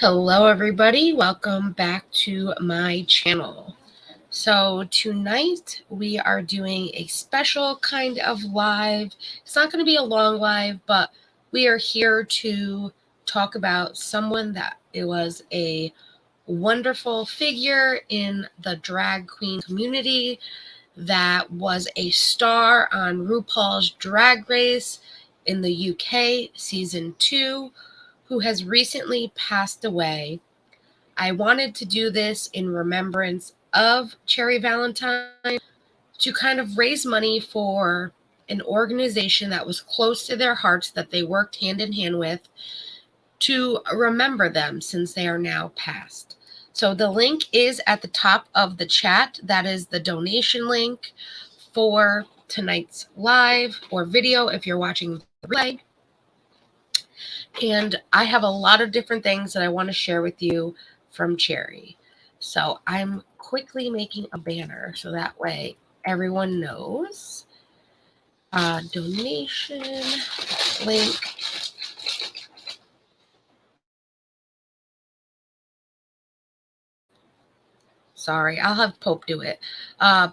Hello everybody, welcome back to my channel. So tonight we are doing a special kind of live. It's not going to be a long live, but we are here to talk about someone that it was a wonderful figure in the drag queen community that was a star on RuPaul's Drag Race in the UK season 2, who has recently passed away. I wanted to do this in remembrance of Cherry Valentine to kind of raise money for an organization that was close to their hearts that they worked hand in hand with to remember them since they are now passed. So the link is at the top of the chat. That is the donation link for tonight's live or video if you're watching the replay. And I have a lot of different things that I want to share with you from Cherry. So I'm quickly making a banner so that way everyone knows. Donation link. Sorry, I'll have Pope do it.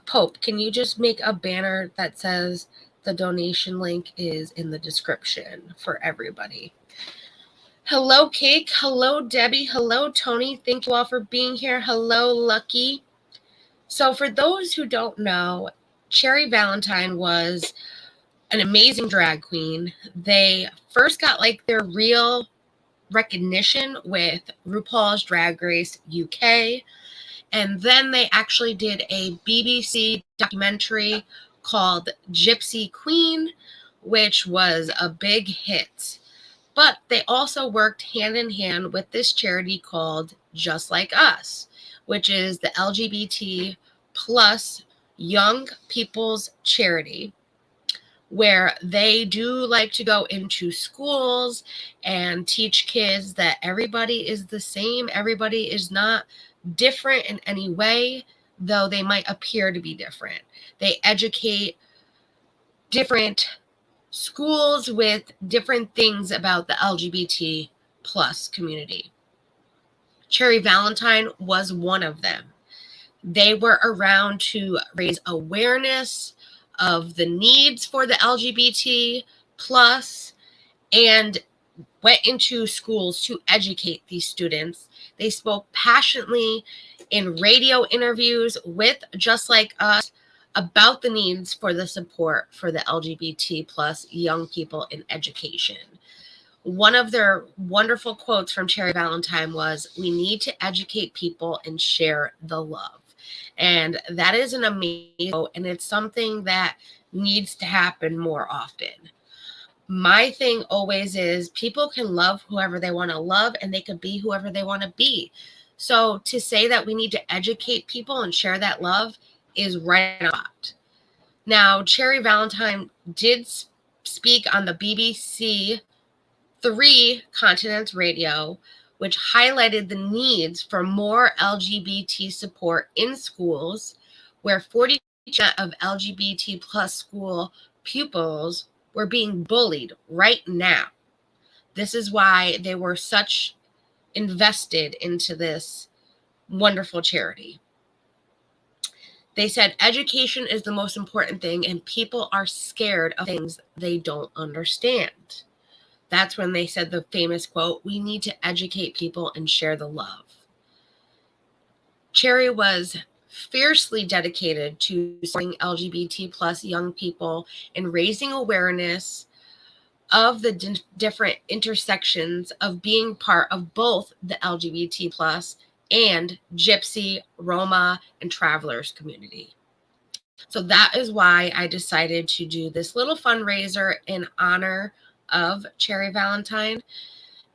Pope, can you just make a banner that says the donation link is in the description for everybody? Hello, Cake. Hello, Debbie. Hello, Tony. Thank you all for being here. Hello, Lucky. So for those who don't know, Cherry Valentine was an amazing drag queen. They first got like their real recognition with RuPaul's Drag Race UK. And then they actually did a BBC documentary called Gypsy Queen, which was a big hit. But they also worked hand in hand with this charity called Just Like Us, which is the LGBT plus young people's charity, where they do like to go into schools and teach kids that everybody is the same. Everybody is not different in any way, though they might appear to be different. They educate different schools with different things about the LGBT plus community. Cherry Valentine was one of them. They were around to raise awareness of the needs for the LGBT plus and went into schools to educate these students. They spoke passionately in radio interviews with Just Like Us about the needs for the support for the LGBT plus young people in education. One of their wonderful quotes from Cherry Valentine was, "We need to educate people and share the love." And that is an amazing, and it's something that needs to happen more often. My thing always is people can love whoever they want to love and they can be whoever they want to be. So to say that we need to educate people and share that love is right on. Now, Cherry Valentine did speak on the BBC 3 Continents Radio, which highlighted the needs for more LGBT support in schools, where 40% of LGBT plus school pupils were being bullied right now. This is why they were such invested into this wonderful charity. They said education is the most important thing, and people are scared of things they don't understand. That's when they said the famous quote, "We need to educate people and share the love." Cherry was fiercely dedicated to supporting LGBT plus young people and raising awareness of the different intersections of being part of both the LGBT plus and Gypsy, Roma, and Travelers community. So that is why I decided to do this little fundraiser in honor of Cherry Valentine.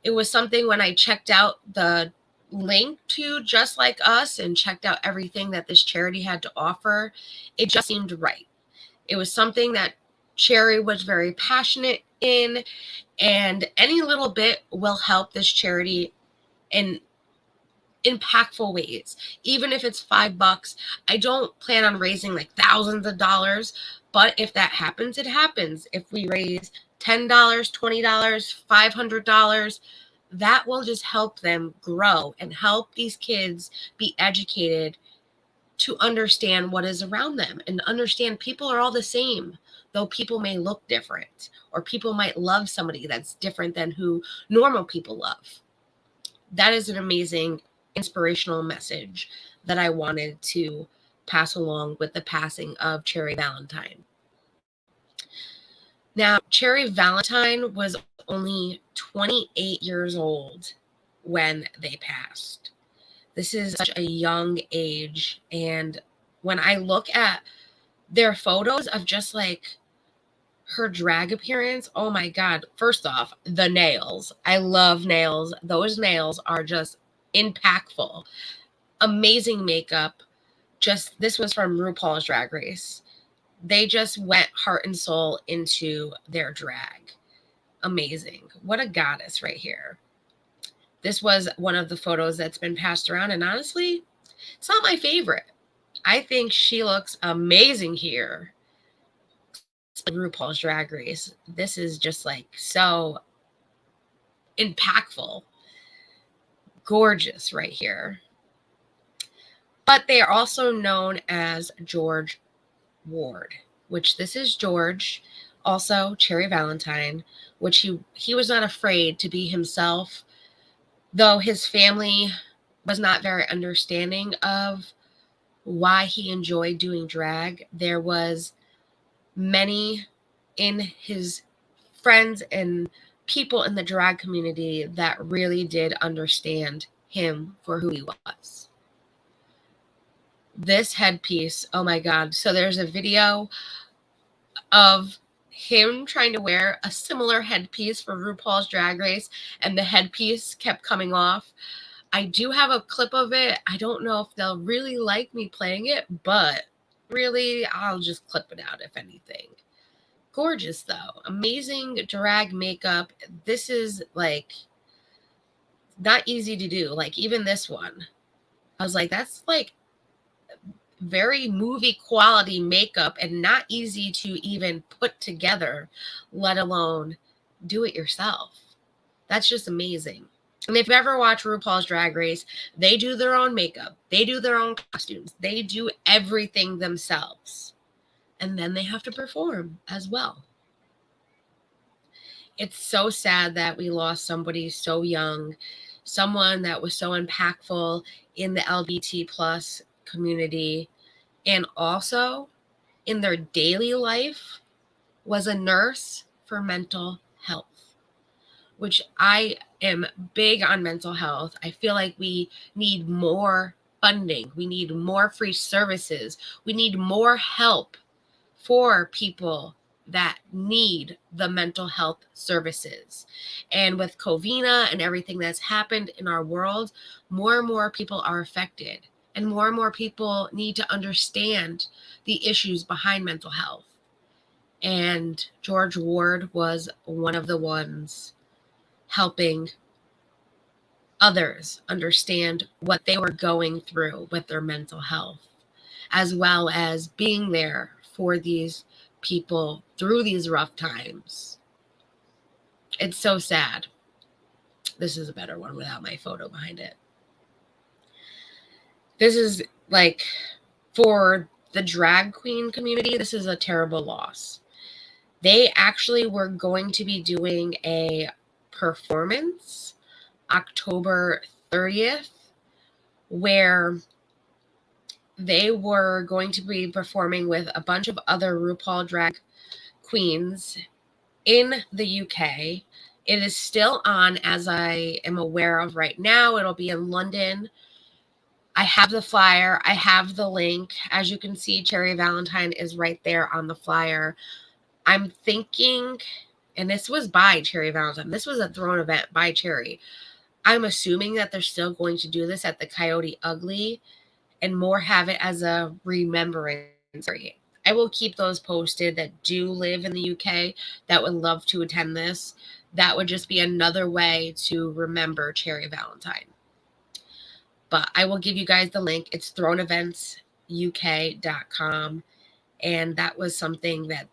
It was something when I checked out the link to Just Like Us and checked out everything that this charity had to offer, it just seemed right. It was something that Cherry was very passionate in, and any little bit will help this charity in impactful ways. Even if it's $5, I don't plan on raising like thousands of dollars, but if that happens, it happens. If we raise $10, $20, $500, that will just help them grow and help these kids be educated to understand what is around them and understand people are all the same, though people may look different, or people might love somebody that's different than who normal people love. That is an amazing inspirational message that I wanted to pass along with the passing of Cherry Valentine. Now, Cherry Valentine was only 28 years old when they passed. This is such a young age. And when I look at their photos of just like her drag appearance, oh my God. First off, the nails. I love nails. Those nails are just impactful. Amazing makeup. Just this was from RuPaul's Drag Race. They just went heart and soul into their drag. Amazing. What a goddess right here. This was one of the photos that's been passed around, and honestly, it's not my favorite. I think she looks amazing here. RuPaul's Drag Race. This is just like so impactful. Gorgeous right here. But they are also known as George Ward, which this is George, also Cherry Valentine, which he was not afraid to be himself, though his family was not very understanding of why he enjoyed doing drag. There was many in his friends and people in the drag community that really did understand him for who he was. This headpiece, oh my God. So there's a video of him trying to wear a similar headpiece for RuPaul's Drag Race, and the headpiece kept coming off. I do have a clip of it. I don't know if they'll really like me playing it, but really, I'll just clip it out if anything. Gorgeous, though. Amazing drag makeup. This is like not easy to do. Like even this one, I was like, that's like very movie quality makeup and not easy to even put together, let alone do it yourself. That's just amazing. And if you've ever watched RuPaul's Drag Race, they do their own makeup. They do their own costumes. They do everything themselves. And then they have to perform as well. It's so sad that we lost somebody so young, someone that was so impactful in the LGBT plus community, and also in their daily life was a nurse for mental health, which I am big on mental health. I feel like we need more funding. We need more free services. We need more help for people that need the mental health services. And with Covina and everything that's happened in our world, more and more people are affected. And more people need to understand the issues behind mental health. And George Ward was one of the ones helping others understand what they were going through with their mental health, as well as being there for these people through these rough times. It's so sad. This is a better one without my photo behind it. This is like, for the drag queen community, this is a terrible loss. They actually were going to be doing a performance October 30th, where they were going to be performing with a bunch of other RuPaul drag queens in the UK. It is still on, as I am aware of right now. It'll be in London. I have the flyer. I have the link. As you can see, Cherry Valentine is right there on the flyer. I'm thinking, and this was by Cherry Valentine. This was a thrown event by Cherry. I'm assuming that they're still going to do this at the Coyote Ugly and more have it as a remembrance. I will keep those posted that do live in the UK that would love to attend this. That would just be another way to remember Cherry Valentine. But I will give you guys the link. It's throneeventsuk.com. And that was something that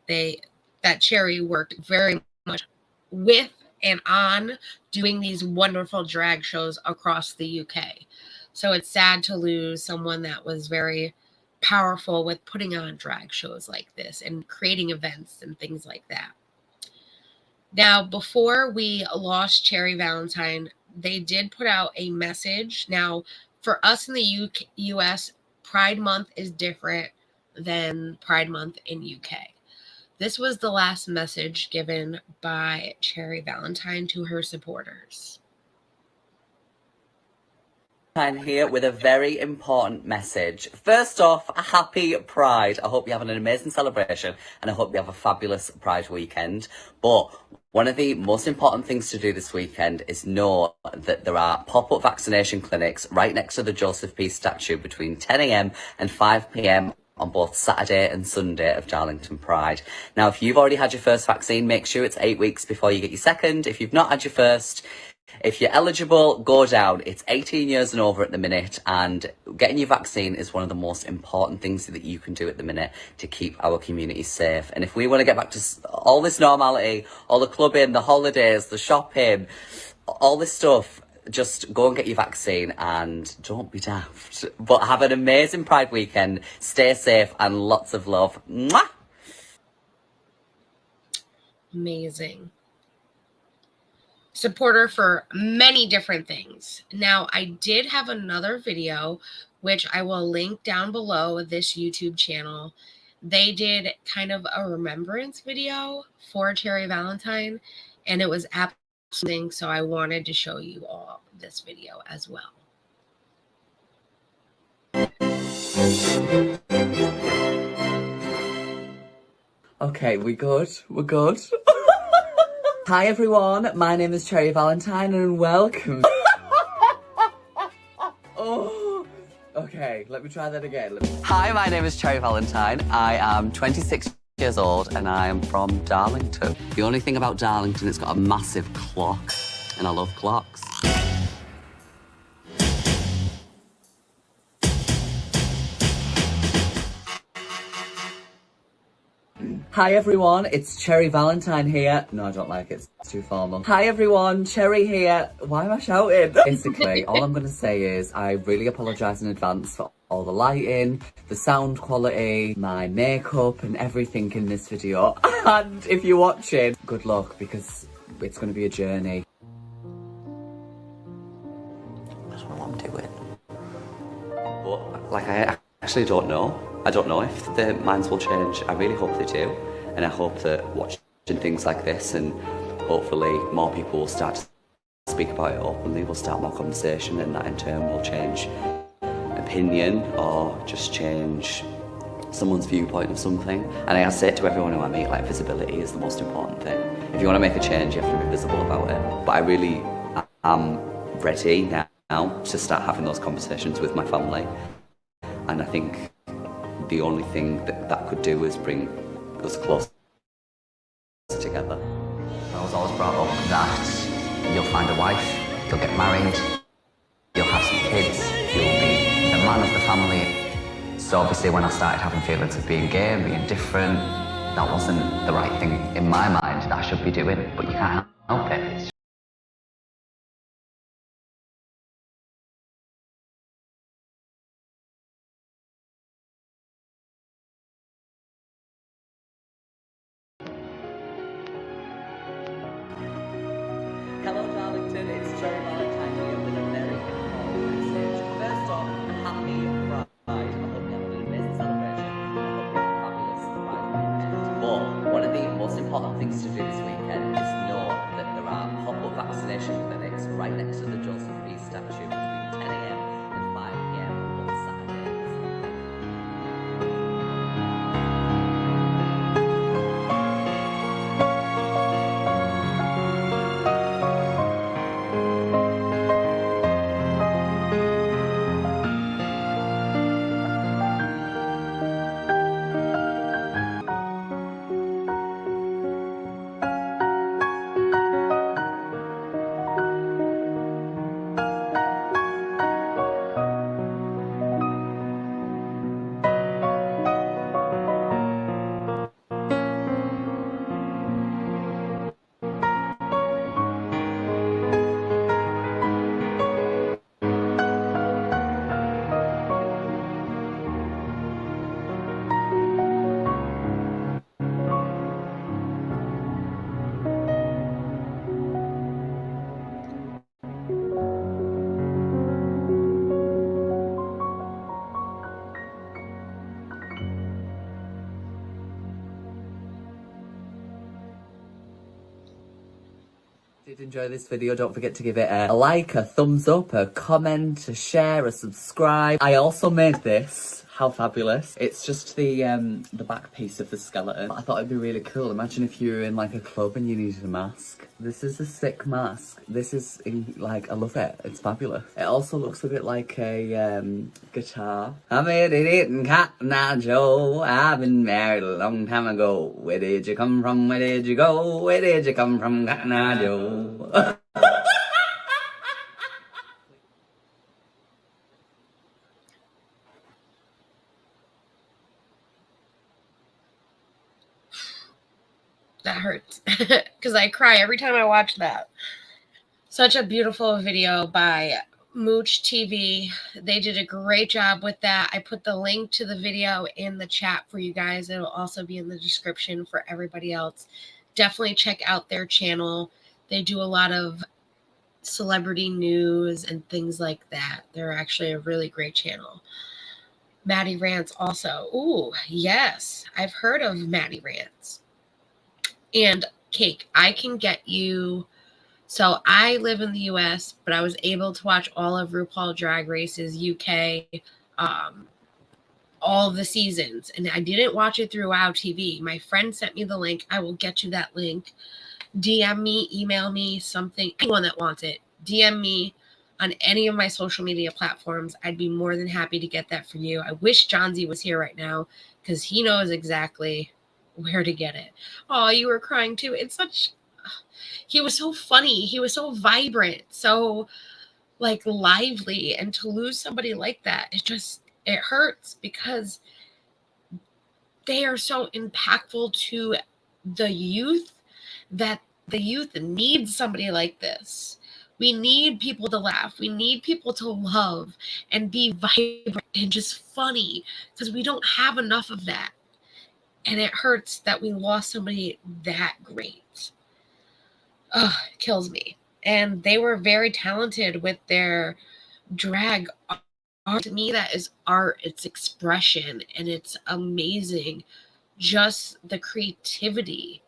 Cherry worked very much with and on doing these wonderful drag shows across the UK. So it's sad to lose someone that was very powerful with putting on drag shows like this and creating events and things like that. Now, before we lost Cherry Valentine, they did put out a message. Now, for us in the US, Pride Month is different than Pride Month in UK. This was the last message given by Cherry Valentine to her supporters. Here with a very important message. First off, a happy Pride. I hope you're having an amazing celebration and I hope you have a fabulous Pride weekend. But one of the most important things to do this weekend is know that there are pop-up vaccination clinics right next to the Joseph P statue between 10 a.m. and 5 p.m. on both Saturday and Sunday of Darlington Pride. Now, if you've already had your first vaccine, make sure it's 8 weeks before you get your second. If you've not had your first, if you're eligible, go down. It's 18 years and over at the minute, and getting your vaccine is one of the most important things that you can do at the minute to keep our community safe. And if we want to get back to all this normality, all the clubbing, the holidays, the shopping, all this stuff, just go and get your vaccine and don't be daft. But have an amazing Pride weekend. Stay safe and lots of love. Mwah! Amazing. Supporter for many different things. Now, I did have another video, which I will link down below this YouTube channel. They did kind of a remembrance video for Cherry Valentine, and it was absolutely, so I wanted to show you all this video as well. Okay, we good? We're good? Hi everyone, my name is Cherry Valentine and welcome. Oh, okay, let me try that again. Hi, my name is Cherry Valentine. I am 26 years old and I am from Darlington. The only thing about Darlington, it's got a massive clock and I love clocks. Hi everyone, it's Cherry Valentine here. No, I don't like it, it's too formal. Hi everyone, Cherry here. Why am I shouting? Basically, all I'm gonna say is I really apologise in advance for all the lighting, the sound quality, my makeup and everything in this video. And if you're watching, good luck because it's gonna be a journey. I don't know what I'm doing. But, like, I actually don't know. I don't know if their minds will change. I really hope they do. And I hope that watching things like this and hopefully more people will start to speak about it openly, we'll start more conversation, and that in turn will change opinion or just change someone's viewpoint of something. And I say it to everyone who I meet, like, visibility is the most important thing. If you want to make a change, you have to be visible about it. But I really am ready now to start having those conversations with my family. And I think the only thing that could do is bring us closer together. I was always brought up that you'll find a wife, you'll get married, you'll have some kids, you'll be the man of the family. So obviously when I started having feelings of being gay and being different, that wasn't the right thing in my mind that I should be doing, but you can't help it. It's Hello Darlington, it's Cherry Valentine here with a very important message. First off, happy Pride. I hope you have an amazing celebration. I hope you have a fabulous Pride weekend. But one of the most important things to do this weekend is know that there are pop-up vaccination clinics right next to the Joseph P statue between 10 a.m. and 5 p.m. on Saturdays. enjoy this video, don't forget to give it a like, a thumbs up, a comment, a share, a subscribe. I also made this. How fabulous. It's just the back piece of the skeleton. I thought it'd be really cool. Imagine if you were in like a club and you needed a mask. This is a sick mask. This is like, I love it. It's fabulous. It also looks a bit like a guitar. I made it in Cotton Eye Joe. I've been married a long time ago. Where did you come from? Where did you go? Where did you come from, Cotton Eye Joe? That hurts because I cry every time I watch that. Such a beautiful video by Mooch TV. They did a great job with that. I put the link to the video in the chat for you guys. It'll also be in the description for everybody else. Definitely check out their channel. They do a lot of celebrity news and things like that. They're actually a really great channel. Maddie Rants also. Ooh, yes. I've heard of Maddie Rants. And Cake, I can get you. So I live in the US, but I was able to watch all of RuPaul Drag Race's UK, all of the seasons. And I didn't watch it through WoW TV. My friend sent me the link. I will get you that link. DM me, email me, something. Anyone that wants it, DM me on any of my social media platforms. I'd be more than happy to get that for you. I wish John Z was here right now because he knows exactly where to get it. Oh, you were crying too. It's such, he was so funny. He was so vibrant, so like lively. And to lose somebody like that, it hurts because they are so impactful to the youth that the youth needs somebody like this. We need people to laugh. We need people to love and be vibrant and just funny because we don't have enough of that. And it hurts that we lost somebody that great. Ugh, it kills me. And they were very talented with their drag art. To me, that is art. It's expression. And it's amazing. Just the creativity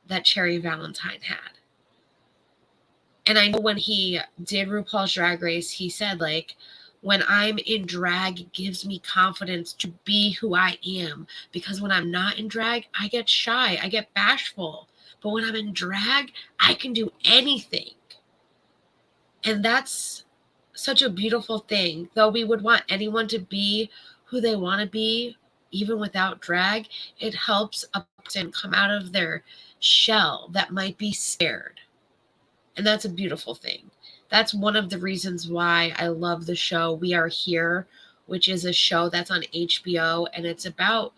that Cherry Valentine had. And I know when he did RuPaul's Drag Race, he said, like, when I'm in drag, it gives me confidence to be who I am. Because when I'm not in drag, I get shy. I get bashful. But when I'm in drag, I can do anything. And that's such a beautiful thing. Though we would want anyone to be who they want to be, even without drag, it helps a person come out of their shell that might be scared. And that's a beautiful thing. That's one of the reasons why I love the show We Are Here, which is a show that's on HBO, and it's about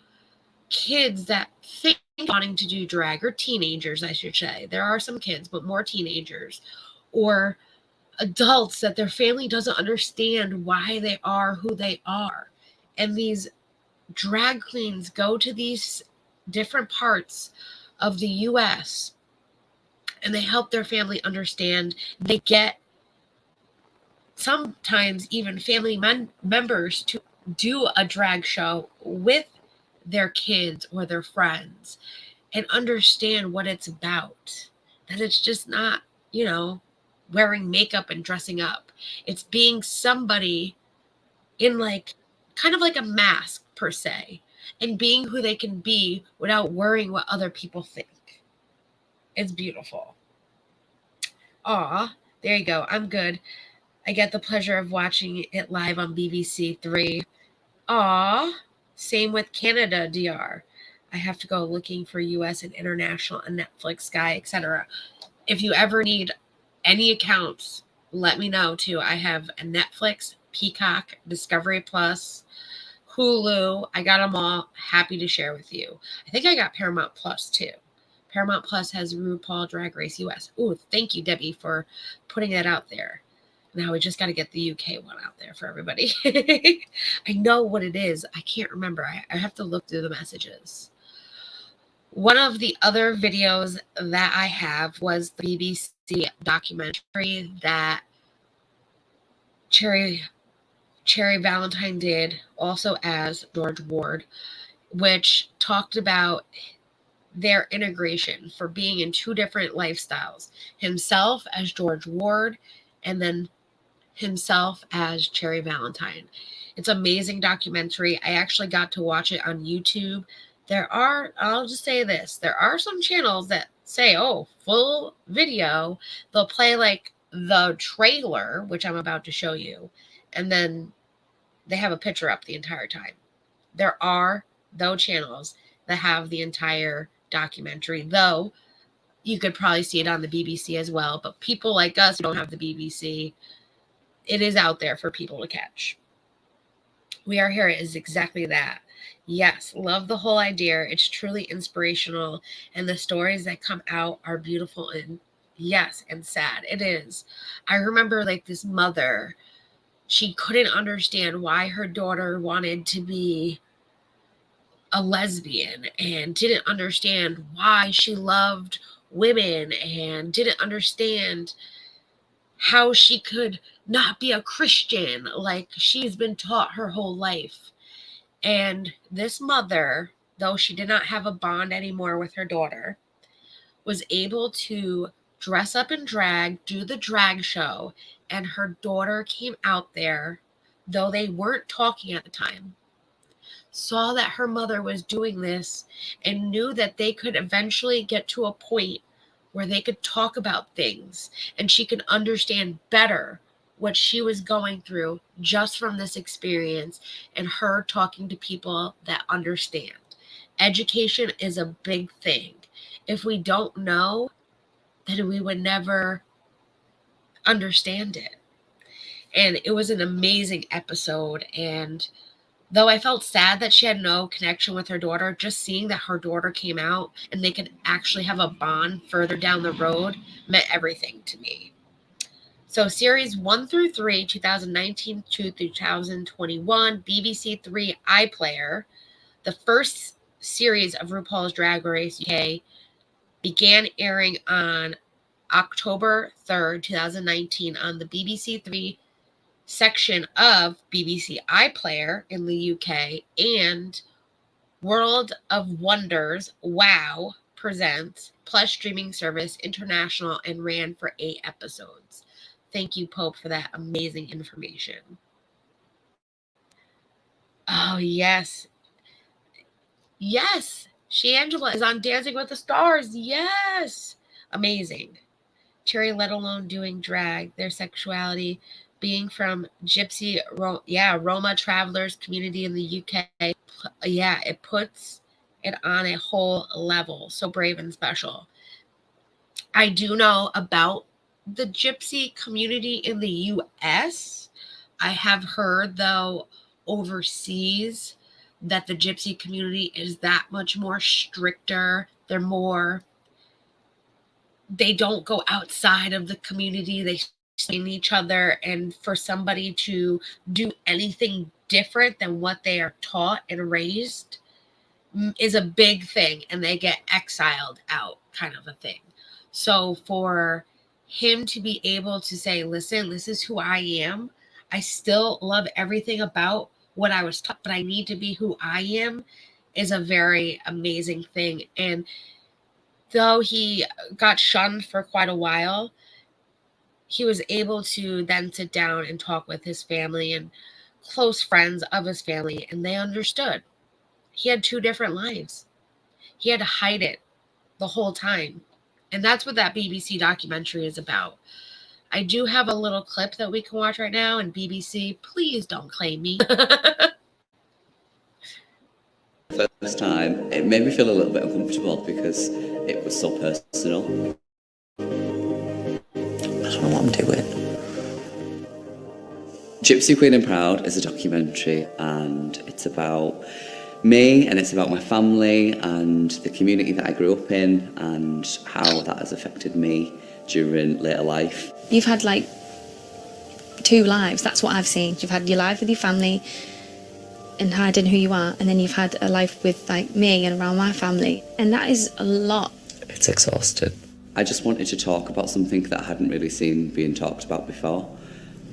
kids that think wanting to do drag, or teenagers, I should say. There are some kids, but more teenagers, or adults that their family doesn't understand why they are who they are. And these drag queens go to these different parts of the US and they help their family understand. They get sometimes even family members to do a drag show with their kids or their friends and understand what it's about. That it's just not, wearing makeup and dressing up. It's being somebody in like kind of like a mask per se, and being who they can be without worrying what other people think. It's beautiful. Aw, there you go. I'm good. I get the pleasure of watching it live on BBC 3. Aw, same with Canada DR. I have to go looking for US and international and Netflix, Sky, etc. If you ever need any accounts, let me know too. I have a Netflix, Peacock, Discovery Plus, Hulu. I got them all. Happy to share with you. I think I got Paramount Plus too. Paramount Plus has RuPaul Drag Race US. Ooh, thank you, Debbie, for putting that out there. Now we just got to get the UK one out there for everybody. I know what it is. I can't remember. I have to look through the messages. One of the other videos that I have was the BBC documentary that Cherry Valentine did, also as George Ward, which talked about their integration for being in two different lifestyles, himself as George Ward and then himself as Cherry Valentine. It's an amazing documentary. I actually got to watch it on YouTube. I'll just say this, there are some channels that say, oh, full video. They'll play like the trailer, which I'm about to show you, and then they have a picture up the entire time. There are those channels that have the entire documentary, though you could probably see it on the BBC as well. But people like us who don't have the BBC, it is out there for people to catch. We Are Here is exactly that. Yes, love the whole idea. It's truly inspirational, and the stories that come out are beautiful and yes, and sad. It is. I remember like this mother, she couldn't understand why her daughter wanted to be a lesbian and didn't understand why she loved women and didn't understand how she could not be a Christian like she's been taught her whole life. And this mother, though she did not have a bond anymore with her daughter, was able to dress up in drag, do the drag show, and her daughter came out there, though they weren't talking at the time, saw that her mother was doing this and knew that they could eventually get to a point where they could talk about things and she could understand better what she was going through just from this experience and her talking to people that understand. Education is a big thing. If we don't know, then we would never understand it. And it was an amazing episode. And though I felt sad that she had no connection with her daughter, just seeing that her daughter came out and they could actually have a bond further down the road meant everything to me. So series 1 through 3, 2019 to 2021, BBC 3 iPlayer, the first series of RuPaul's Drag Race UK, began airing on October 3rd, 2019 on the BBC 3 section of BBC iPlayer in the UK, and World of Wonders WOW presents plus streaming service international and ran for 8 episodes. Thank you, Pope, for that amazing information. Oh, yes. Yes. Shangela is on Dancing with the Stars. Yes. Amazing. Cherry, let alone doing drag, their sexuality, being from Gypsy, Roma travelers community in the UK. Yeah, it puts it on a whole level. So brave and special. I do know about the Gypsy community in the US. I have heard, though, overseas that the Gypsy community is that much more stricter. They don't go outside of the community. They stay in each other. And for somebody to do anything different than what they are taught and raised is a big thing. And they get exiled out, kind of a thing. So for him to be able to say, listen, this is who I am. I still love everything about what I was taught, but I need to be who I am, is a very amazing thing. And though he got shunned for quite a while, he was able to then sit down and talk with his family and close friends of his family, and they understood. He had 2 different lives. He had to hide it the whole time. And that's what that BBC documentary is about. I do have a little clip that we can watch right now, and BBC, please don't claim me. First time, it made me feel a little bit uncomfortable because it was so personal. I don't know what I'm doing. Gypsy Queen and Proud is a documentary, and it's about me, and it's about my family and the community that I grew up in and how that has affected me during later life. You've had like 2 lives, that's what I've seen. You've had your life with your family and hiding who you are, and then you've had a life with like me and around my family, and that is a lot. It's exhausting. I just wanted to talk about something that I hadn't really seen being talked about before.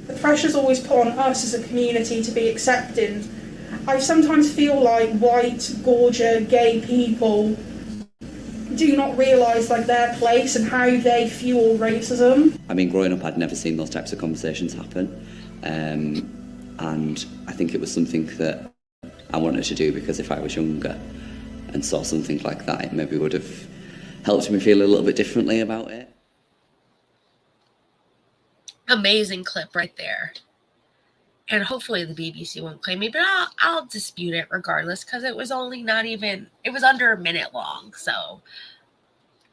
The pressure's always put on us as a community to be accepting. I sometimes feel like white, gorgeous, gay people do not realise like their place and how they fuel racism. I mean, growing up, I'd never seen those types of conversations happen, and I think it was something that I wanted to do because if I was younger and saw something like that, it maybe would have helped me feel a little bit differently about it. Amazing clip right there. And hopefully the BBC won't claim me, but I'll dispute it regardless because it was only it was under a minute long. So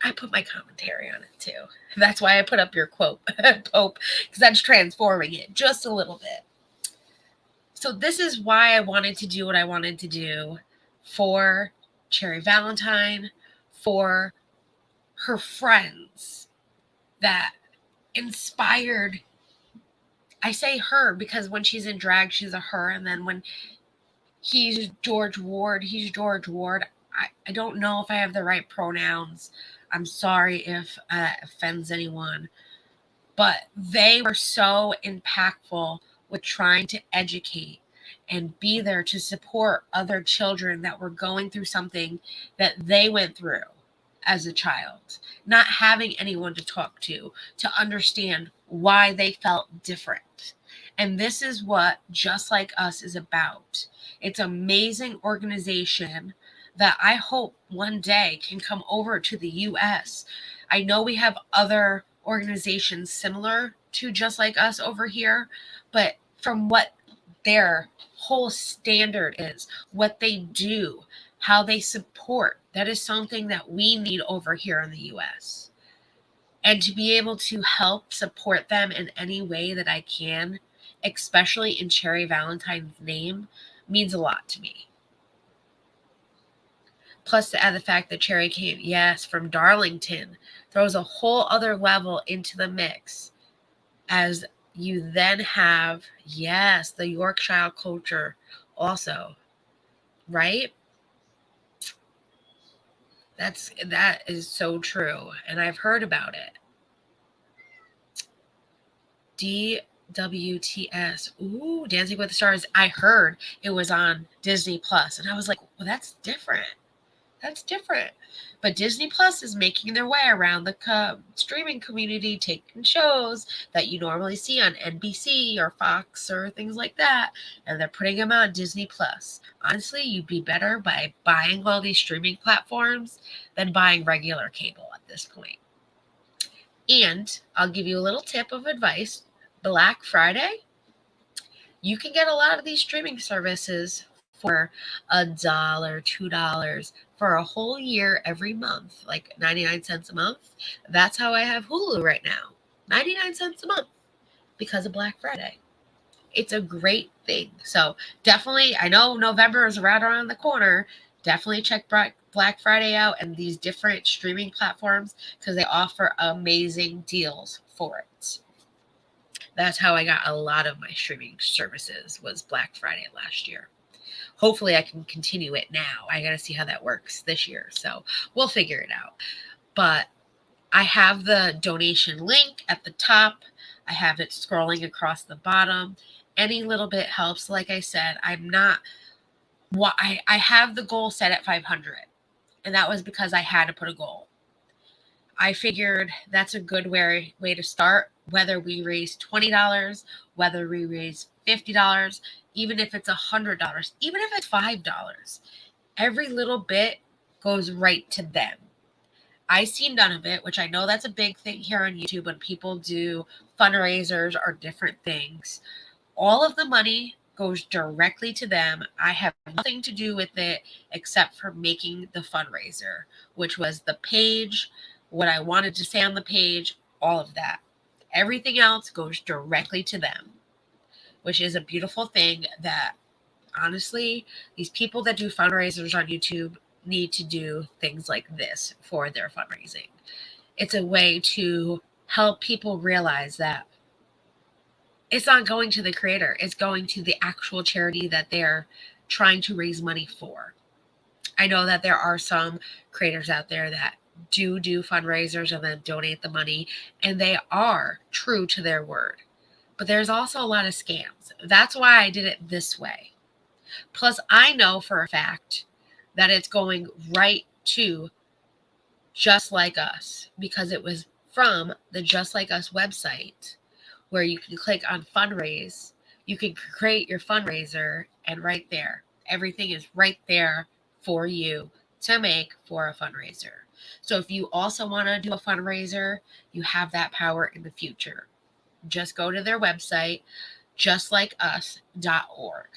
I put my commentary on it too. That's why I put up your quote, Pope, because that's transforming it just a little bit. So this is why I wanted to do what I wanted to do for Cherry Valentine, for her friends that inspired. I say her because when she's in drag, she's a her. And then when he's George Ward, he's George Ward. I don't know if I have the right pronouns. I'm sorry if that offends anyone. But they were so impactful with trying to educate and be there to support other children that were going through something that they went through as a child, not having anyone to talk to understand why they felt different. And this is what Just Like Us is about. It's an amazing organization that I hope one day can come over to the US. I know we have other organizations similar to Just Like Us over here, but from what their whole standard is, what they do, how they support, that is something that we need over here in the US. And to be able to help support them in any way that I can, especially in Cherry Valentine's name, means a lot to me. Plus, to add the fact that Cherry came, yes, from Darlington, throws a whole other level into the mix. As you then have, yes, the Yorkshire culture also, right? That is so true, and I've heard about it. DWTS, ooh, Dancing with the Stars. I heard it was on Disney Plus, and I was like, well, that's different. That's different. But Disney Plus is making their way around the streaming community, taking shows that you normally see on NBC or Fox or things like that, and they're putting them on Disney Plus. Honestly, you'd be better by buying all these streaming platforms than buying regular cable at this point. And I'll give you a little tip of advice. Black Friday, you can get a lot of these streaming services for $1, $2 for a whole year every month, like 99 cents a month. That's how I have Hulu right now, 99 cents a month because of Black Friday. It's a great thing. So definitely, I know November is right around the corner. Definitely check Black Friday out and these different streaming platforms because they offer amazing deals for it. That's how I got a lot of my streaming services was Black Friday last year. Hopefully I can continue it now. I got to see how that works this year. So we'll figure it out. But I have the donation link at the top. I have it scrolling across the bottom. Any little bit helps. Like I said, I have the goal set at 500. And that was because I had to put a goal. I figured that's a good way to start, whether we raise $20, whether we raise $50, even if it's $100, even if it's $5. Every little bit goes right to them. I see none of it, which I know that's a big thing here on YouTube when people do fundraisers or different things. All of the money goes directly to them. I have nothing to do with it except for making the fundraiser, which was the page, what I wanted to say on the page, all of that. Everything else goes directly to them, which is a beautiful thing that, honestly, these people that do fundraisers on YouTube need to do things like this for their fundraising. It's a way to help people realize that it's not going to the creator. It's going to the actual charity that they're trying to raise money for. I know that there are some creators out there that do fundraisers and then donate the money, and they are true to their word. But there's also a lot of scams. That's why I did it this way. Plus, I know for a fact that it's going right to Just Like Us, because it was from the Just Like Us website where you can click on fundraise, you can create your fundraiser, and right there, everything is right there for you to make for a fundraiser. So if you also want to do a fundraiser, you have that power in the future. Just go to their website, justlikeus.org,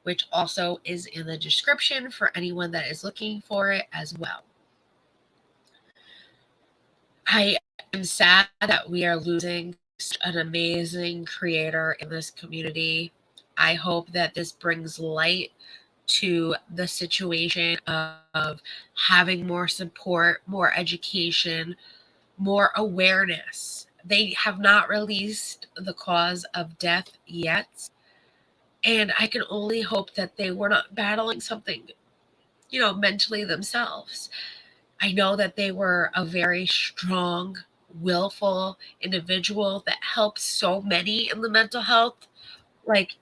which also is in the description for anyone that is looking for it as well. I am sad that we are losing an amazing creator in this community. I hope that this brings light to the situation of having more support, more education, more awareness. They have not released the cause of death yet. And I can only hope that they were not battling something, mentally themselves. I know that they were a very strong, willful individual that helps so many in the mental health, like,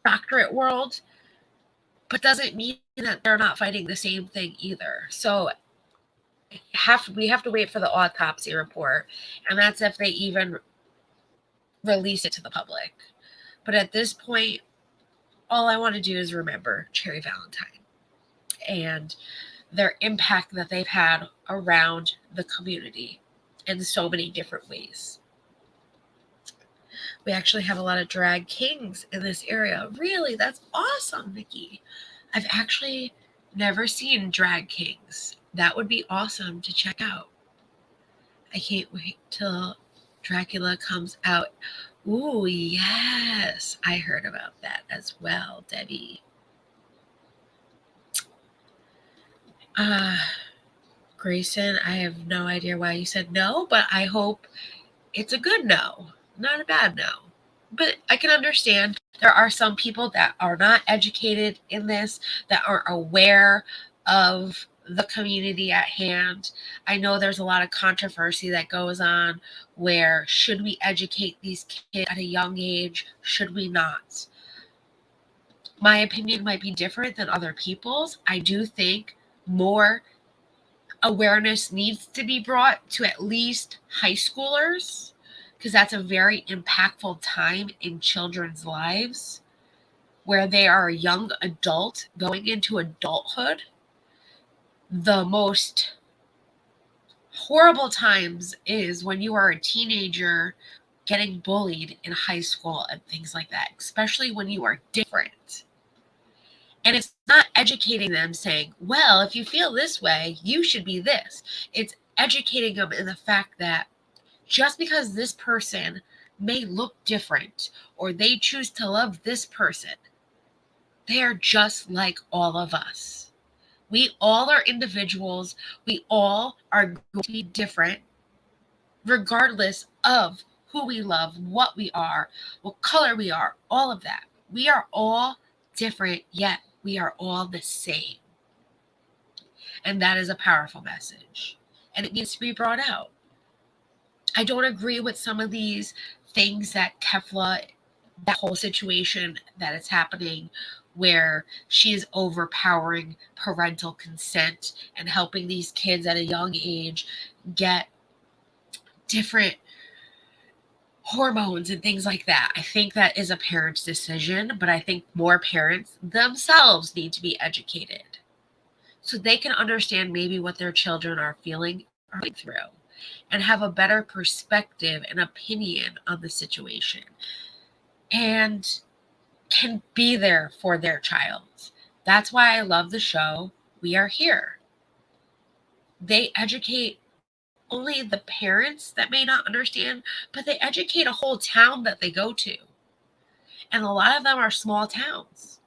doctorate world, but doesn't mean that they're not fighting the same thing either. So we have to wait for the autopsy report, and that's if they even release it to the public. But at this point, all I want to do is remember Cherry Valentine and their impact that they've had around the community in so many different ways. We actually have a lot of drag kings in this area. Really? That's awesome, Nikki. I've actually never seen drag kings. That would be awesome to check out. I can't wait till Dracula comes out. Ooh, yes. I heard about that as well, Debbie. Grayson, I have no idea why you said no, but I hope it's a good no, not a bad no. But I can understand there are some people that are not educated in this, that aren't aware of the community at hand. I know there's a lot of controversy that goes on where should we educate these kids at a young age? Should we not? My opinion might be different than other people's. I do think more awareness needs to be brought to at least high schoolers, because that's a very impactful time in children's lives where they are a young adult going into adulthood. The most horrible times is when you are a teenager getting bullied in high school and things like that, especially when you are different. And it's not educating them saying, well, if you feel this way, you should be this. It's educating them in the fact that just because this person may look different or they choose to love this person, they are just like all of us. We all are individuals. We all are going to be different regardless of who we love, what we are, what color we are, all of that. We are all different, yet we are all the same. And that is a powerful message. And it needs to be brought out. I don't agree with some of these things that Kefla, that whole situation that is happening where she is overpowering parental consent and helping these kids at a young age get different hormones and things like that. I think that is a parent's decision, but I think more parents themselves need to be educated so they can understand maybe what their children are feeling or going through and have a better perspective and opinion on the situation and can be there for their child. That's why I love the show We Are Here. They educate only the parents that may not understand, but they educate a whole town that they go to. And a lot of them are small towns.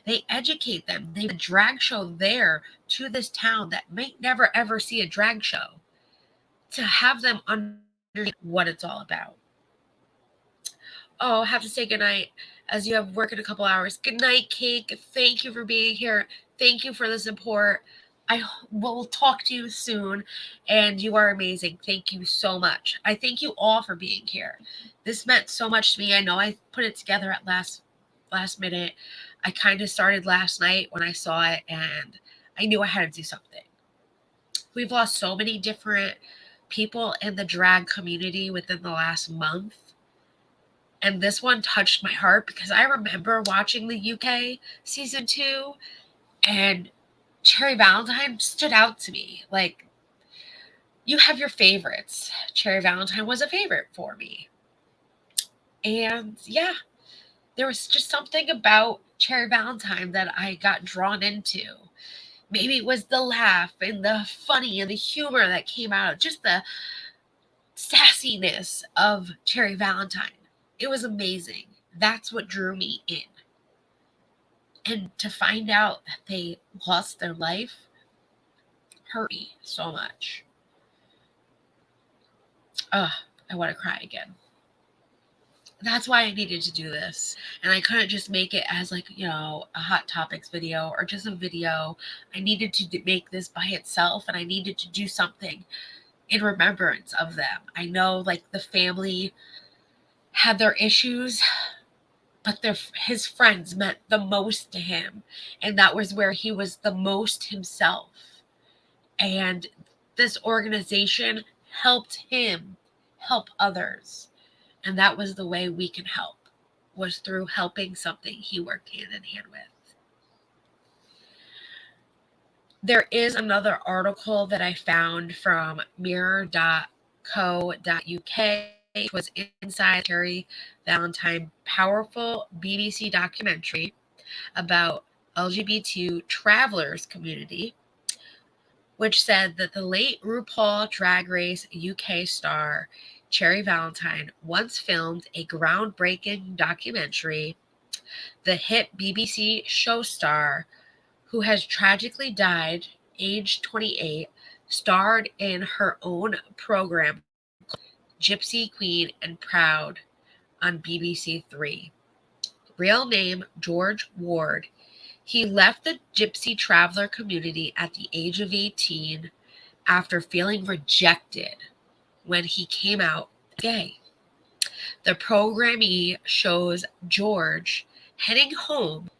They educate them. They have a drag show there to this town that may never ever see a drag show, to have them understand what it's all about. Oh, I have to say goodnight as you have work in a couple hours. Good night, Cake. Thank you for being here. Thank you for the support. I will talk to you soon, and you are amazing. Thank you so much. I thank you all for being here. This meant so much to me. I know I put it together at last minute. I kind of started last night when I saw it, and I knew I had to do something. We've lost so many different people in the drag community within the last month. And this one touched my heart because I remember watching the UK season 2, and Cherry Valentine stood out to me. Like, you have your favorites. Cherry Valentine was a favorite for me. And yeah, there was just something about Cherry Valentine that I got drawn into. Maybe it was the laugh and the funny and the humor that came out, just the sassiness of Cherry Valentine. It was amazing. That's what drew me in. And to find out that they lost their life hurt me so much. Ugh, I want to cry again. That's why I needed to do this. And I couldn't just make it as like, a Hot Topics video or just a video. I needed to make this by itself, and I needed to do something in remembrance of them. I know like the family had their issues, but his friends meant the most to him. And that was where he was the most himself. And this organization helped him help others. And that was the way we can help, was through helping something he worked hand in hand with. There is another article that I found from mirror.co.uk. It was inside Cherry Valentine powerful BBC documentary about LGBT travelers community, which said that the late RuPaul Drag Race UK star Cherry Valentine once filmed a groundbreaking documentary. The hit BBC show star, who has tragically died, aged 28, starred in her own program, Gypsy Queen and Proud, on BBC Three. Real name George Ward. He left the Gypsy traveler community at the age of 18 after feeling rejected when he came out gay. The programmee shows George heading home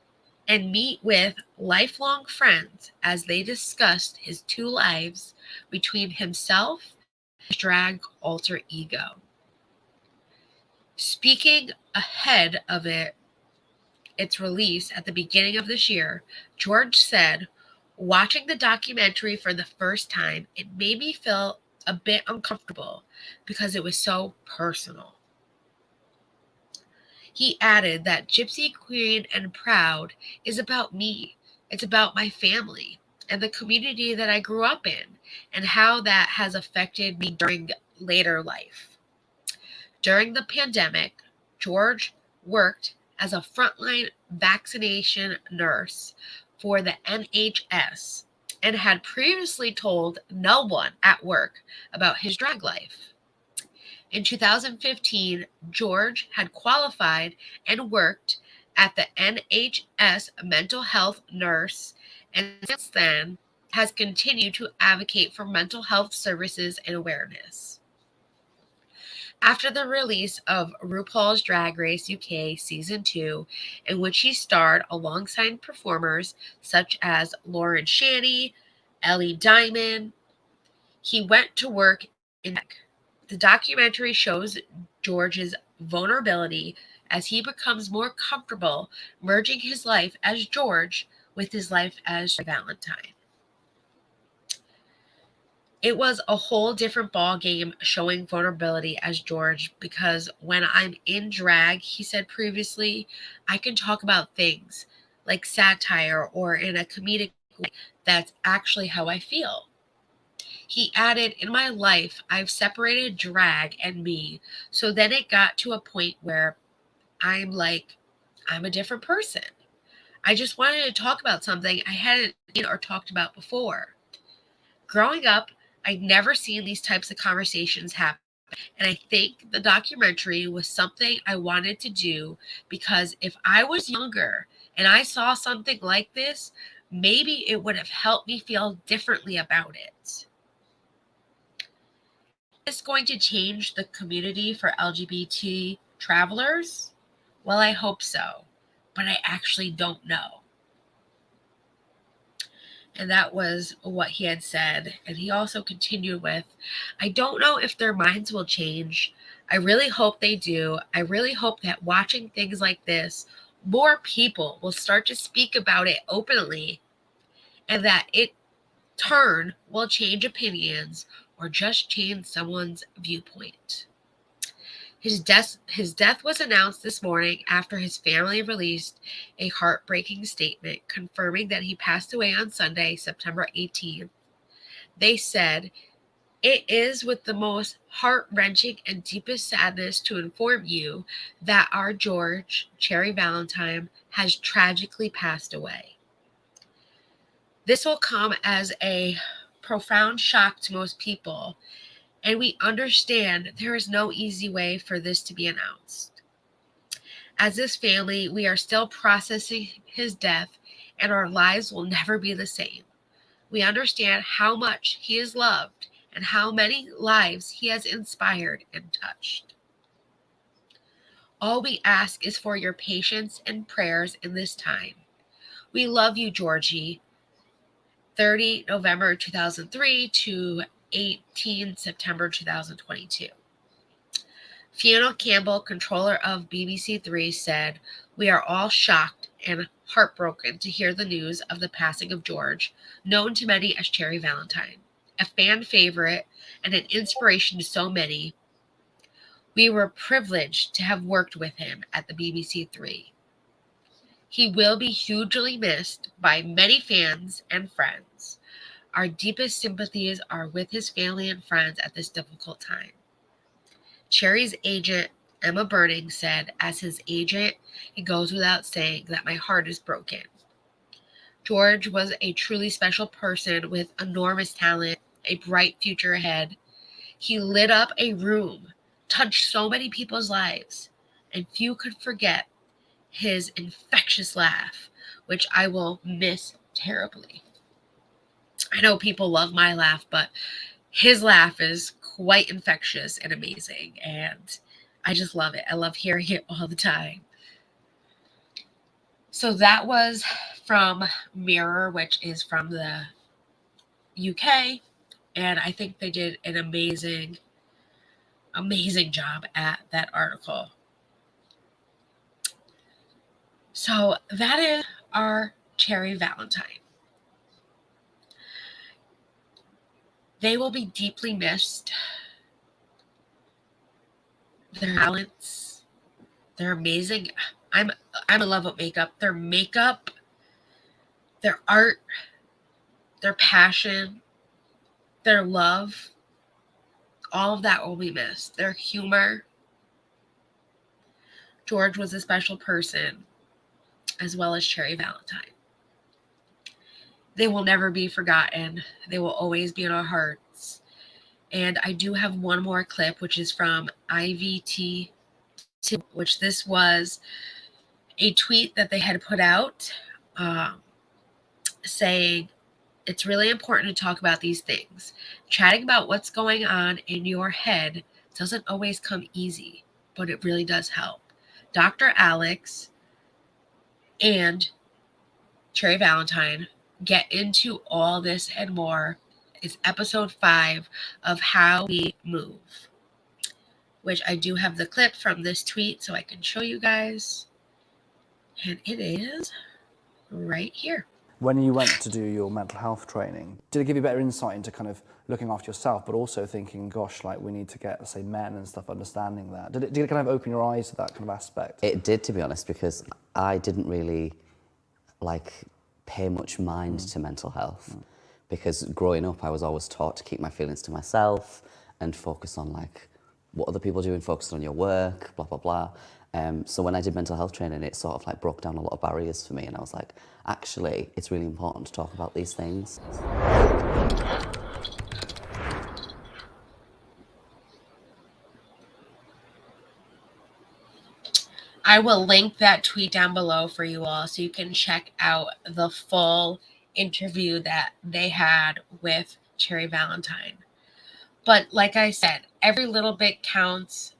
and meet with lifelong friends as they discussed his two lives between himself and his drag alter ego. Speaking ahead of its release at the beginning of this year, George said, "Watching the documentary for the first time, it made me feel a bit uncomfortable because it was so personal." He added that Gypsy Queen and Proud is about me. It's about my family and the community that I grew up in, and how that has affected me during later life. During the pandemic, George worked as a frontline vaccination nurse for the NHS and had previously told no one at work about his drag life. In 2015, George had qualified and worked at the NHS mental health nurse, and since then has continued to advocate for mental health services and awareness. After the release of RuPaul's Drag Race UK Season 2, in which he starred alongside performers such as Lauren Shanny, Ellie Diamond, he went to work in drag. The documentary shows George's vulnerability as he becomes more comfortable merging his life as George with his life as Valentine. It was a whole different ball game showing vulnerability as George, because when I'm in drag, he said previously, I can talk about things like satire or in a comedic way. That's actually how I feel. He added, in my life, I've separated drag and me. So then it got to a point where I'm a different person. I just wanted to talk about something I hadn't seen or talked about before. Growing up, I'd never seen these types of conversations happen. And I think the documentary was something I wanted to do, because if I was younger and I saw something like this, maybe it would have helped me feel differently about it. Is this going to change the community for LGBT travelers? Well, I hope so, but I actually don't know. And that was what he had said. And he also continued with, I don't know if their minds will change. I really hope they do. I really hope that watching things like this, more people will start to speak about it openly, and that it turn will change opinions or just change someone's viewpoint. His death was announced this morning after his family released a heartbreaking statement confirming that he passed away on Sunday, September 18th. They said, it is with the most heart-wrenching and deepest sadness to inform you that our George, Cherry Valentine, has tragically passed away. This will come as a profound shock to most people, and we understand there is no easy way for this to be announced. As this family, we are still processing his death, and our lives will never be the same. We understand how much he is loved and how many lives he has inspired and touched. All we ask is for your patience and prayers in this time. We love you, Georgie. 30 November 2003 to 18 September 2022. Fiona Campbell, controller of BBC Three, said, we are all shocked and heartbroken to hear the news of the passing of George, known to many as Cherry Valentine, a fan favorite and an inspiration to so many. We were privileged to have worked with him at the BBC Three. He will be hugely missed by many fans and friends. Our deepest sympathies are with his family and friends at this difficult time. Cherry's agent, Emma Burning, said, as his agent, it goes without saying that my heart is broken. George was a truly special person with enormous talent, a bright future ahead. He lit up a room, touched so many people's lives, and few could forget his infectious laugh, which I will miss terribly. I know people love my laugh, but his laugh is quite infectious and amazing, and I just love it. I love hearing it all the time. So that was from Mirror, which is from the UK, and I think they did an amazing job at that article. So that is our Cherry Valentine. They will be deeply missed. Their talents, they're amazing. I'm in love with makeup. Their makeup, their art, their passion, their love, all of that will be missed. Their humor. George was a special person, as well as Cherry Valentine. They will never be forgotten. They will always be in our hearts. And I do have one more clip, which is from IVT, which this was a tweet that they had put out saying, it's really important to talk about these things. Chatting about what's going on in your head doesn't always come easy, but it really does help. Dr. Alex and Cherry Valentine get into all this and more. It's episode 5 of How We Move, which I do have the clip from this tweet so I can show you guys. And it is right here. When you went to do your mental health training, did it give you better insight into kind of looking after yourself, but also thinking, gosh, like we need to get, say, men and stuff understanding that? Did it kind of open your eyes to that kind of aspect? It did, to be honest, because I didn't really pay much mind to mental health. Because growing up, I was always taught to keep my feelings to myself and focus on what other people do and focus on your work, blah, blah, blah. So when I did mental health training, it sort of broke down a lot of barriers for me, and I was like, actually, it's really important to talk about these things. I will link that tweet down below for you all so you can check out the full interview that they had with Cherry Valentine. But like I said, every little bit counts.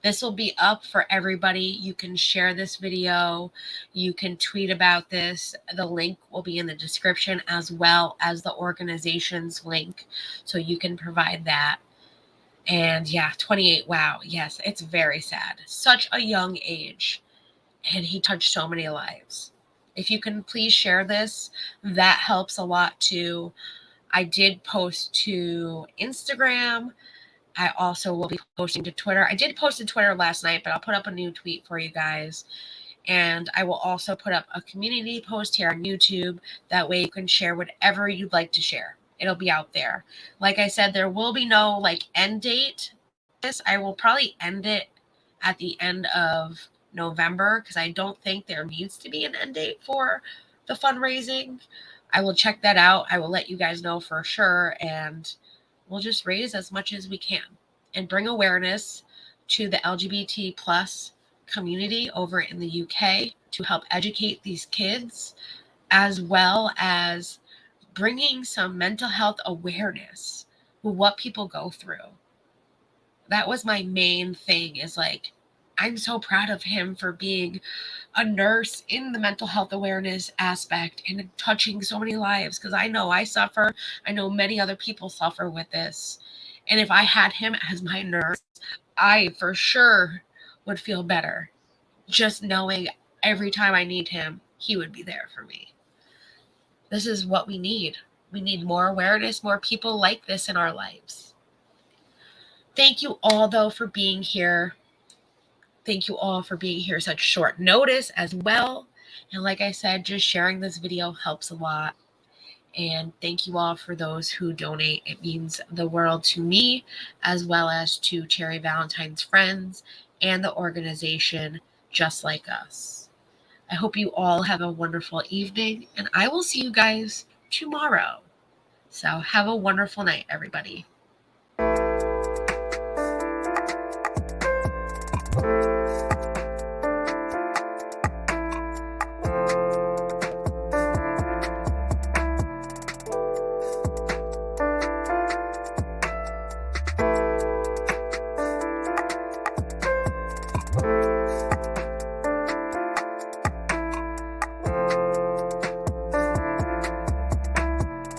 This will be up for everybody. You can share this video. You can tweet about this. The link will be in the description as well as the organization's link. So you can provide that. And yeah, 28. Wow. Yes, it's very sad. Such a young age. And he touched so many lives. If you can please share this, that helps a lot too. I did post to Instagram. I also will be posting to Twitter. I did post to Twitter last night, but I'll put up a new tweet for you guys. And I will also put up a community post here on YouTube. That way you can share whatever you'd like to share. It'll be out there. Like I said, there will be no end date. I will probably end it at the end of November because I don't think there needs to be an end date for the fundraising. I will check that out. I will let you guys know for sure. And we'll just raise as much as we can and bring awareness to the LGBT plus community over in the UK to help educate these kids, as well as bringing some mental health awareness with what people go through. That was my main thing, is I'm so proud of him for being a nurse in the mental health awareness aspect and touching so many lives, because I know I suffer. I know many other people suffer with this. And if I had him as my nurse, I for sure would feel better. Just knowing every time I need him, he would be there for me. This is what we need. We need more awareness, more people like this in our lives. Thank you all, though, for being here. Thank you all for being here such short notice as well. And like I said, just sharing this video helps a lot. And thank you all for those who donate. It means the world to me, as well as to Cherry Valentine's friends and the organization Just Like Us. I hope you all have a wonderful evening, and I will see you guys tomorrow. So have a wonderful night, everybody.